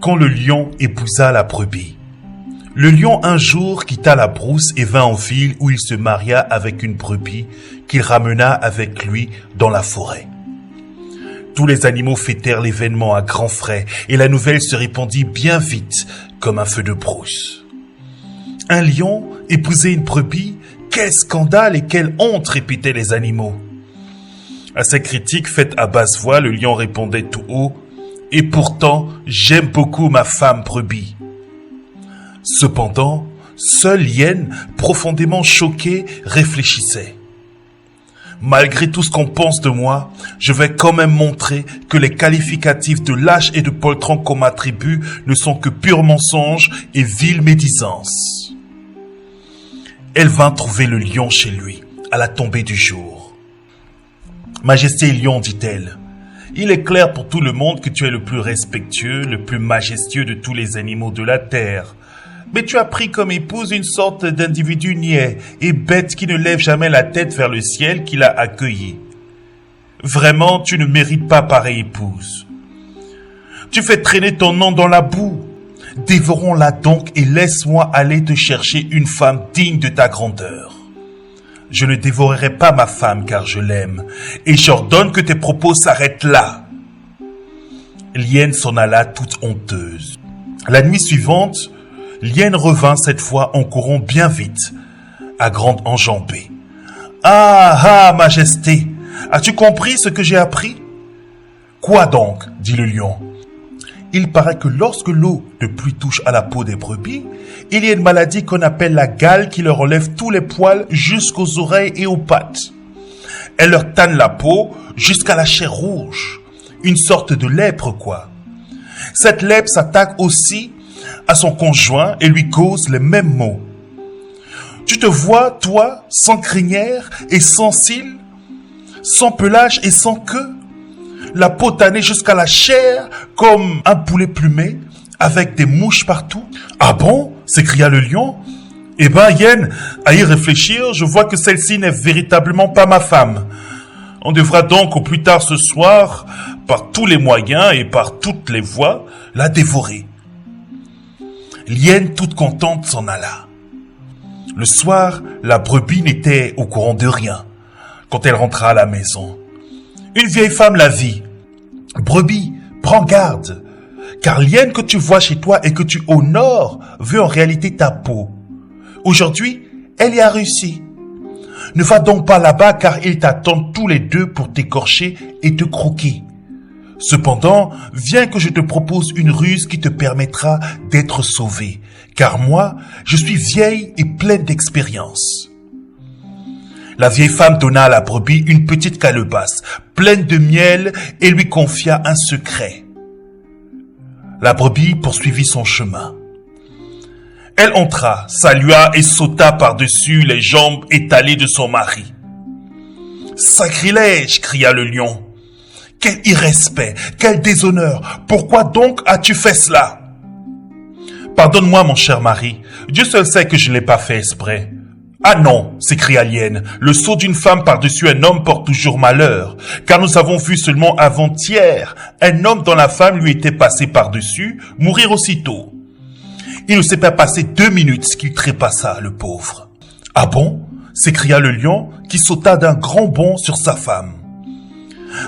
Quand le lion épousa la brebis. Le lion un jour quitta la brousse et vint en ville où il se maria avec une brebis qu'il ramena avec lui dans la forêt. Tous les animaux fêtèrent l'événement à grands frais et la nouvelle se répandit bien vite comme un feu de brousse. Un lion épouser une brebis, quel scandale et quelle honte, répétaient les animaux. À ces critiques faites à basse voix, le lion répondait tout haut: et pourtant, j'aime beaucoup ma femme brebis. Cependant, seule Hyène, profondément choquée, réfléchissait. Malgré tout ce qu'on pense de moi, je vais quand même montrer que les qualificatifs de lâche et de poltron qu'on m'attribue ne sont que pur mensonge et vile médisance. Elle vint trouver le lion chez lui, à la tombée du jour. « Majesté lion, dit-elle, il est clair pour tout le monde que tu es le plus respectueux, le plus majestueux de tous les animaux de la terre. Mais tu as pris comme épouse une sorte d'individu niais et bête qui ne lève jamais la tête vers le ciel qu'il a accueilli. Vraiment, tu ne mérites pas pareille épouse. Tu fais traîner ton nom dans la boue. Dévorons-la donc et laisse-moi aller te chercher une femme digne de ta grandeur. Je ne dévorerai pas ma femme car je l'aime, et j'ordonne que tes propos s'arrêtent là. » L'hyène s'en alla toute honteuse. La nuit suivante, l'hyène revint cette fois en courant bien vite, à grande enjambée. « Ah, majesté, as-tu compris ce que j'ai appris ?»« Quoi donc ?» dit le lion. « Il paraît que lorsque l'eau de pluie touche à la peau des brebis, il y a une maladie qu'on appelle la gale qui leur enlève tous les poils jusqu'aux oreilles et aux pattes. Elle leur tanne la peau jusqu'à la chair rouge, une sorte de lèpre quoi. Cette lèpre s'attaque aussi à son conjoint et lui cause les mêmes maux. Tu te vois, toi, sans crinière et sans cils, sans pelage et sans queue, la peau tannée jusqu'à la chair comme un poulet plumé, avec des mouches partout. »« Ah bon ?» s'écria le lion. « Eh ben, Hyène, à y réfléchir, je vois que celle-ci n'est véritablement pas ma femme. On devra donc au plus tard ce soir, par tous les moyens et par toutes les voies, la dévorer. » L'hyène, toute contente, s'en alla. Le soir, la brebis n'était au courant de rien quand elle rentra à la maison. Une vieille femme la vit. « Brebis, prends garde, car l'hyène que tu vois chez toi et que tu honores veut en réalité ta peau. Aujourd'hui, elle y a réussi. Ne va donc pas là-bas car ils t'attendent tous les deux pour t'écorcher et te croquer. Cependant, viens que je te propose une ruse qui te permettra d'être sauvé, car moi, je suis vieille et pleine d'expérience. » La vieille femme donna à la brebis une petite calebasse pleine de miel et lui confia un secret. La brebis poursuivit son chemin. Elle entra, salua et sauta par-dessus les jambes étalées de son mari. « Sacrilège !» cria le lion. « Quel irrespect, quel déshonneur! Pourquoi donc as-tu fait cela ?»« Pardonne-moi, mon cher mari, Dieu seul sait que je ne l'ai pas fait exprès. »« Ah non !» s'écria l'hyène, « le saut d'une femme par-dessus un homme porte toujours malheur, car nous avons vu seulement avant-hier un homme dont la femme lui était passée par-dessus mourir aussitôt. Il ne s'est pas passé 2 minutes qu'il trépassa, le pauvre. »« Ah bon ?» s'écria le lion, qui sauta d'un grand bond sur sa femme.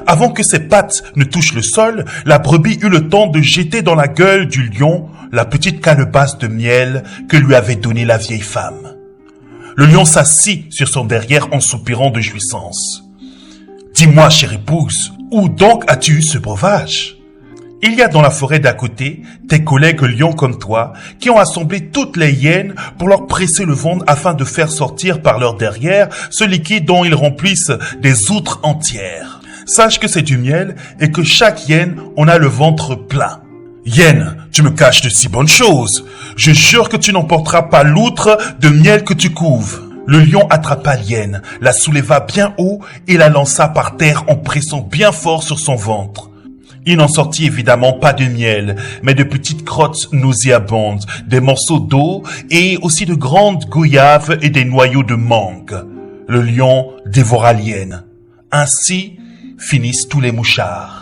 Avant que ses pattes ne touchent le sol, la brebis eut le temps de jeter dans la gueule du lion la petite calebasse de miel que lui avait donnée la vieille femme. Le lion s'assit sur son derrière en soupirant de jouissance. « Dis-moi, chère épouse, où donc as-tu eu ce breuvage ? Il y a dans la forêt d'à côté tes collègues lions comme toi qui ont assemblé toutes les hyènes pour leur presser le ventre afin de faire sortir par leur derrière ce liquide dont ils remplissent des outres entières. Sache que c'est du miel et que chaque hyène en a le ventre plein. » « Hyène, tu me caches de si bonnes choses. Je jure que tu n'emporteras pas l'outre de miel que tu couves. » Le lion attrapa l'hyène, la souleva bien haut et la lança par terre en pressant bien fort sur son ventre. Il n'en sortit évidemment pas de miel, mais de petites crottes nauséabondes, des morceaux d'eau et aussi de grandes goyaves et des noyaux de mangue. Le lion dévora l'hyène. Ainsi finissent tous les mouchards.